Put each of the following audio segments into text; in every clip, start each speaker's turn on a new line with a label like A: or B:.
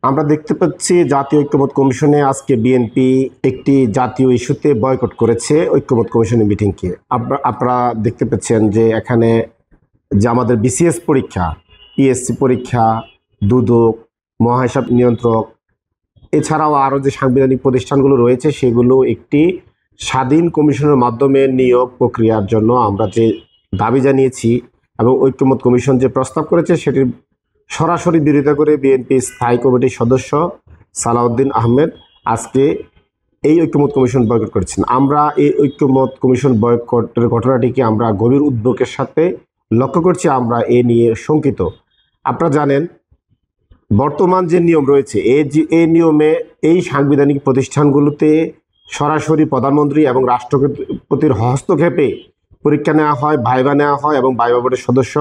A: আমরা দেখতে পাচ্ছি জাতীয় ঐক্যমত্য কমিশনে আজকে বিএনপি একটি জাতীয় ইস্যুতে বয়কট করেছে ঐক্যমত্য কমিশনের মিটিংকে। আপনারা দেখতে পাচ্ছেন যে এখানে যে আমাদের বিসিএস পরীক্ষা, পিএসসি পরীক্ষা, দুদক, মহাহিসাব নিয়ন্ত্রক, এছাড়াও আরও যে সাংবিধানিক প্রতিষ্ঠানগুলো রয়েছে সেগুলো একটি স্বাধীন কমিশনের মাধ্যমে নিয়োগ প্রক্রিয়ার জন্য আমরা যে দাবি জানিয়েছি এবং ঐক্যমত্য কমিশন যে প্রস্তাব করেছে সেটির সরাসরি বিরোধিতা করে বিএনপি স্থায়ী কমিটির সদস্য সালাউদ্দিন আহমেদ আজকে এই ঐক্যমত্য কমিশন বয়কট করেছেন। আমরা এই ঐক্যমত্য কমিশন বয়কটের ঘটনাটিকে আমরা গভীর উদ্বেগের সাথে লক্ষ্য করছি। আমরা এ নিয়ে শঙ্কিত। আপনারা জানেন বর্তমান যে নিয়ম রয়েছে এই নিয়মে এই সাংবিধানিক প্রতিষ্ঠানগুলোতে সরাসরি প্রধানমন্ত্রী এবং রাষ্ট্রপতির হস্তক্ষেপে পরীক্ষা নেওয়া হয়, ভাইবা নেওয়া হয় এবং ভাইবা বোর্ডের সদস্য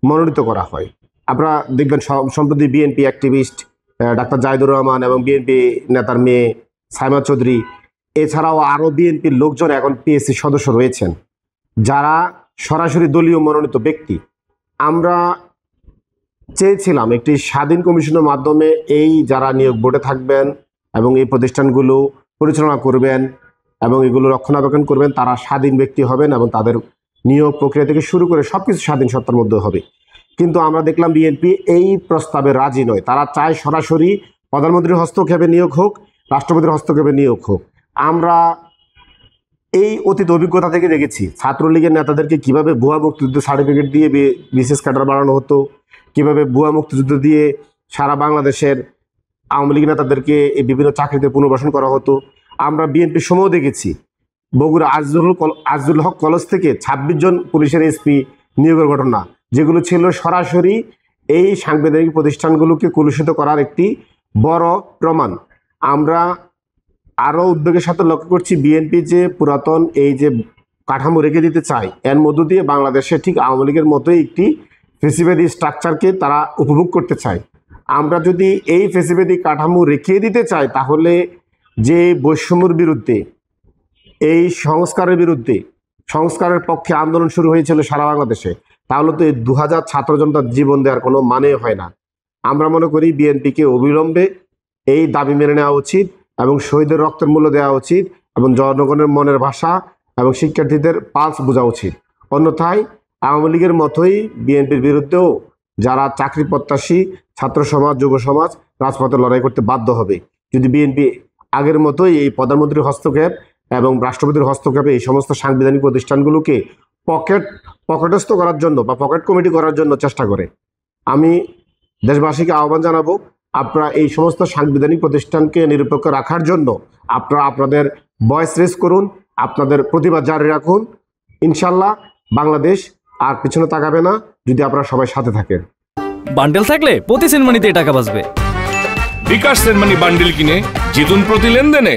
A: মনোনীত করা হয়। আপনারা দেখবেন সম্প্রতি BNP activist doctor Zahidur Rahman এবং বিএনপি নেতার মেয়ে সাইমা চৌধুরী, এছাড়াও আরও বিএনপির লোকজন এখন পিএসসি সদস্য রয়েছেন যারা সরাসরি দলীয় মনোনীত ব্যক্তি। আমরা চেয়েছিলাম একটি স্বাধীন কমিশনের মাধ্যমে এই যারা নিয়োগ বোর্ডে থাকবেন এবং এই প্রতিষ্ঠানগুলো পরিচালনা করবেন এবং এগুলো রক্ষণাবেক্ষণ করবেন তারা স্বাধীন ব্যক্তি হবেন এবং তাদের নিয়োগ প্রক্রিয়া থেকে শুরু করে সব কিছু স্বাধীন সত্তার মধ্যে হবে। কিন্তু আমরা দেখলাম বিএনপি এই প্রস্তাবে রাজি নয়। তারা চায় সরাসরি প্রধানমন্ত্রীর হস্তক্ষেপে নিয়োগ হোক, রাষ্ট্রপতির হস্তক্ষেপে নিয়োগ হোক। আমরা এই অতীত অভিজ্ঞতা থেকে দেখেছি ছাত্রলীগের নেতাদেরকে কিভাবে ভুয়া মুক্তিযুদ্ধ সার্টিফিকেট দিয়ে বিশেষ ক্যাডার বাড়ানো হতো, কিভাবে ভুয়া মুক্তিযুদ্ধ দিয়ে সারা বাংলাদেশের আওয়ামী লীগ নেতাদেরকে এই বিভিন্ন চাকরিতে পুনর্বাসন করা হতো। আমরা বিএনপির সময়ও দেখেছি বগুড়া আজিজুল হক কলেজ থেকে ২৬ জন পুলিশের এসপি নিয়োগের ঘটনা, যেগুলো ছিল সরাসরি এই সাংবিধানিক প্রতিষ্ঠানগুলোকে কলুষিত করার একটি বড় প্রমাণ। আমরা আরও উদ্বেগের সাথে লক্ষ্য করছি বিএনপি যে পুরাতন এই যে কাঠামো রেখে দিতে চায়, এর মধ্য দিয়ে বাংলাদেশে ঠিক আওয়ামী লীগের মতোই একটি ফেসিবাদী স্ট্রাকচারকে তারা উপভোগ করতে চায়। আমরা যদি এই ফেসিবাদী কাঠামো রেখে দিতে চাই তাহলে যে বৈষম্যের বিরুদ্ধে, এই সংস্কারের পক্ষে আন্দোলন শুরু হয়েছিল সারা বাংলাদেশে, তাহলে তো এই ২০০০ ছাত্র জনতার জীবন দেওয়ার কোনো মানে হয় না। আমরা মনে করি বিএনপিকে অবিলম্বে এই দাবি মেনে নেওয়া উচিত এবং শহীদের রক্তের মূল্য দেওয়া উচিত এবং জনগণের মনের ভাষা এবং শিক্ষার্থীদের পালস বোঝা উচিত। অন্যথায় আওয়ামী লীগের মতোই বিএনপির বিরুদ্ধেও যারা চাকরি প্রত্যাশী ছাত্র সমাজ, যুব সমাজ রাজপথে লড়াই করতে বাধ্য হবে। যদি বিএনপি আগের মতোই এই প্রধানমন্ত্রীর হস্তক্ষেপ এবং রাষ্ট্রপতির হস্তক্ষেপে এই সমস্ত সাংবিধানিক প্রতিষ্ঠানগুলোকে পকেটস্থ করার জন্য বা পকেট কমিটি করার জন্য চেষ্টা করে, আমি দেশবাসীকে আহ্বান জানাবো আপনারা এই সমস্ত সাংবিধানিক প্রতিষ্ঠানকে নিরপেক্ষ রাখার জন্য আপনারা আপনাদের ভয়েস রেজ করুন, আপনাদের প্রতিবাদ জারি রাখুন। ইনশাল্লাহ বাংলাদেশ আর পিছনে তাকাবে না যদি আপনারা সবাই সাথে থাকেন।
B: বান্ডেল থাকলে প্রতি সেনমানিতে টাকা বাঁচবে।
C: বিকাশ সেনমানি বান্ডেল কিনে জিতুন প্রতি লেনদেনে।